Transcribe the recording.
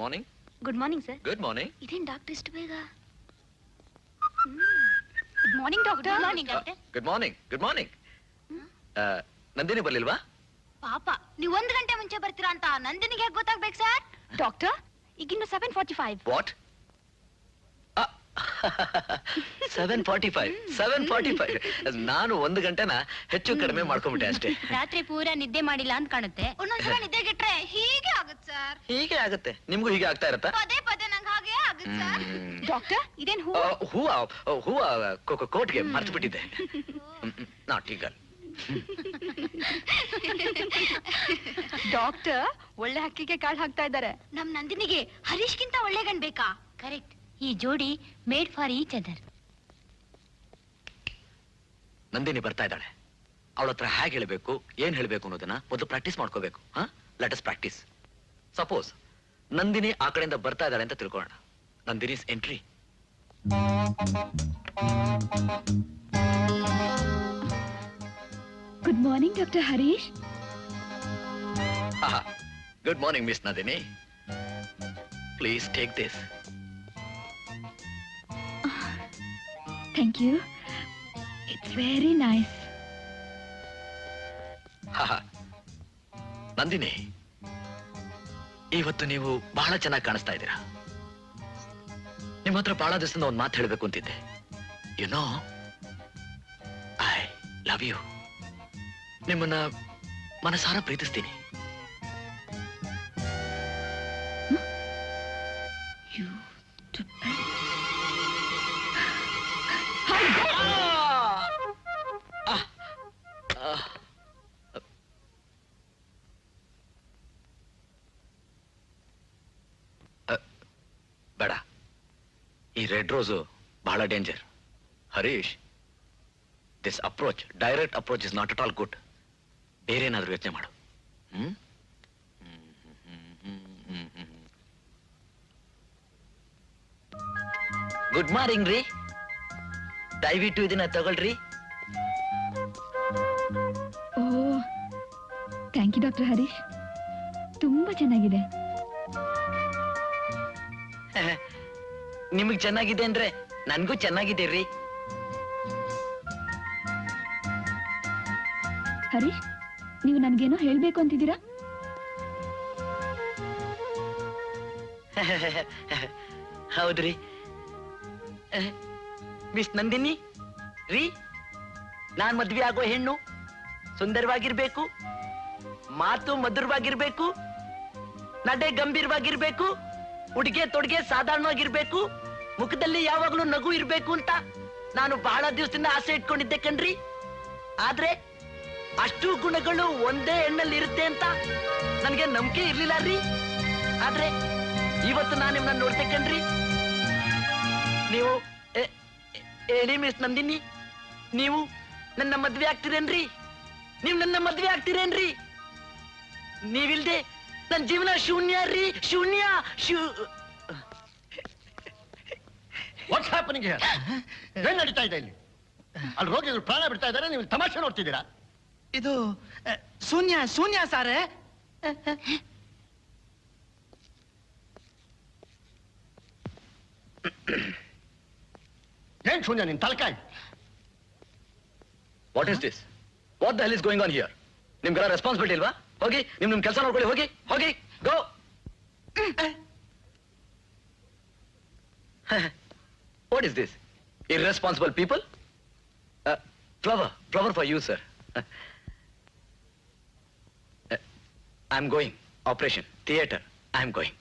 Morning. Good morning sir. Good morning. ಇದೇನ್ doctor ಇಷ್ಟು ಬೇಗ? Good morning doctor. Good morning. Good morning. Nandini ಬರ್ಲಿಲ್ವಾ? ಪಾಪ ನೀವು 1 ಗಂಟೆ ಮುಂಚೆ ಬರ್ತೀರಾ ಅಂತ ನಂದಿನಿಗೆ ಹೇಗೆ ಗೊತ್ತಾಗ್ಬೇಕು ಸರ್? ಡಾಕ್ಟರ್ ಈಗಿನ್ನು 7:45. ವಾಟ್? 7:45. ನಾನು 1 ಗಂಟೆನ ಹೆಚ್ಚು ಕಡಿಮೆ ಮಾಡ್ಕೊಂಡ್ಬಿಟ್ಟೆ ಅಷ್ಟೇ. ರಾತ್ರಿ ಪೂರಾ ನಿದ್ದೆ ಮಾಡಿಲ್ಲ ಅಂತ ಕಾಣುತ್ತೆ. ಒಂದೊಂದ್ಸಲ ನಿದ್ದೆ ಗೆಟ್ರೆ ಹೀಗೆ ಆಗುತ್ತೆ ಸರ್. ಹೀಗೆ ಆಗುತ್ತೆ. ನಿಮ್ಗೂ ಹೀಗೆ ಆಗ್ತಾ ಇರತ್ತಾ? ಪದೇ ಪದೇ ನಂಗೆ ಹಾಗೆ ಆಗುತ್ತೆ ಸರ್. ಡಾಕ್ಟರ್ ಇದೇನ್ ಹೂವ ಕೋಟ್ಗೆ ಮರ್ತು ಬಿಟ್ಟಿದ್ದೆ. ನಾಟ್ ಈಗ. ಡಾಕ್ಟರ್ ಒಳ್ಳೆ ಹಕ್ಕಿಗೆ ಕಾಳು ಹಾಕ್ತಾ ಇದ್ದಾರೆ. ನಮ್ ನಂದಿನಿಗೆ ಹರೀಶ್ಗಿಂತ ಒಳ್ಳೆ ಗಂಡ್ ಬೇಕಾ? ಕರೆಕ್ಟ್. ಈ ಜೋಡಿ made for each other. Nandini ಬರ್ತಾ ಇದ್ದಾಳೆ. ಅವಳ ಹತ್ರ ಹೇಗೆ ಹೇಳಬೇಕು, ಏನ್ ಹೇಳಬೇಕು ಅನ್ನೋದನ್ನ ಮೊದಲು ಪ್ರಾಕ್ಟೀಸ್ ಮಾಡ್ಕೋಬೇಕು. Let us practice. Suppose Nandini ಆ ಕಡೆಯಿಂದ ಬರ್ತಾ ಇದ್ದಾಳೆ ಅಂತ ತಿಳ್ಕೊಳ್ಳೋಣ. Nandini's entry. Good morning doctor Harish. Good morning miss Nandini. Please take this. Thank you. It's very nice. Nandini, ಇವತ್ತು ನೀವು ಬಹಳ ಚೆನ್ನಾಗಿ ಕಾಣಿಸ್ತಾ ಇದ್ದೀರಾ. ನಿಮ್ಮ ಹತ್ರ ಬಹಳ ದಿವಸದಿಂದ ಒಂದು ಮಾತು ಹೇಳಬೇಕು ಅಂತಿದ್ದೆ. You know, I love you. ನಿಮ್ಮನ್ನ ಮನಸಾರ ಪ್ರೀತಿಸ್ತೀನಿ. ಬೇಡ, ಈ ರೆಡ್ ರೋಸು ಬಹಳ danger. Harish, this approach, direct approach is not at all good. ಬೇರೆ ಏನಾದ್ರೂ ಯೋಚನೆ ಮಾಡು. ಗುಡ್ ಮಾರ್ನಿಂಗ್ ರೀ. ದಯವಿಟ್ಟು ಇದನ್ನ ತಗೊಳ್ರಿ. ಓ, ಥ್ಯಾಂಕ್ ಯು ಡಾಕ್ಟರ್ ಹರೀಶ್. ತುಂಬಾ ಚೆನ್ನಾಗಿದೆ. ನಿಮಗ್ ಚೆನ್ನಾಗಿದೆ ಅಂದ್ರೆ ನನ್ಗೂ ಚೆನ್ನಾಗಿದೆ ರೀ. ಹರೀಶ್, ನೀವು ನನ್ಗೇನೋ ಹೇಳ್ಬೇಕು ಅಂತಿದ್ದೀರಾ? ಹೌದ್ರಿ ಮಿಸ್ ನಂದಿನಿ ರೀ. ನಾನ್ ಮದ್ವೆ ಆಗೋ ಹೆಣ್ಣು ಸುಂದರವಾಗಿರ್ಬೇಕು, ಮಾತು ಮಧುರವಾಗಿರ್ಬೇಕು, ನಡೆ ಗಂಭೀರವಾಗಿರ್ಬೇಕು, ಉಡುಗೆ ತೊಡುಗೆ ಸಾಧಾರಣವಾಗಿರ್ಬೇಕು, ಮುಖದಲ್ಲಿ ಯಾವಾಗ್ಲೂ ನಗು ಇರ್ಬೇಕು ಅಂತ ನಾನು ಬಹಳ ದಿವಸದಿಂದ ಆಸೆ ಇಟ್ಕೊಂಡಿದ್ದೆ ಕಣ್ರಿ. ಆದ್ರೆ ಅಷ್ಟು ಗುಣಗಳು ಒಂದೇ ಹೆಣ್ಣಲ್ಲಿ ಇರುತ್ತೆ ಅಂತ ನನ್ಗೆ ನಂಬಿಕೆ ಇರ್ಲಿಲ್ಲ ರೀ. ಆದ್ರೆ ಇವತ್ತು ನಾನು ನಿಮ್ಮನ್ನ ನೋಡ್ತೆ ಕಣ್ರಿ. ನೀವು ಹೇಳಿ ಮಿಸ್ ನಂದಿನಿ, ನೀವು ನನ್ನ ಮದ್ವೆ ಆಗ್ತೀರೇನ್ರಿ? ನೀವು ನನ್ನ ಮದ್ವೆ ಆಗ್ತೀರೇನ್ರಿ? ನೀವಿಲ್ದೆ ನನ್ನ ಜೀವನ ಶೂನ್ಯ ರೀ, ಶೂನ್ಯ. What's happening here? ಏನ್ ನಡೀತಾ ಇದೆ ಇಲ್ಲಿ? ಅಲ್ಲಿ ರೋಗಿಗಳು ಪ್ರಾಣ ಬಿಡ್ತಾ ಇದ್ದಾರೆ, ನೀವು ತಮಾಷೆ ನೋಡ್ತಿದ್ದೀರಾ? ಇದು ಶೂನ್ಯ ಶೂನ್ಯ ಸಾರೇ. ಏನ್ ಶೂನ್ಯ ನಿನ್ ತಲಕಾಯಿ? What is this? What the hell is going on here? ನಿಮ್ಗೆಲ್ಲ ರೆಸ್ಪಾನ್ಸಿಬಿಲಿಟಿ ಇಲ್ವಾ? ಹೋಗಿ ನಿಮ್ ಕೆಲಸ ನೋಡ್ಕೊಳ್ಳಿ. ಹೋಗಿ ಹೋಗಿ go. What is this? Irresponsible people. Flower for you sir. I am going. Operation theatre. I am going.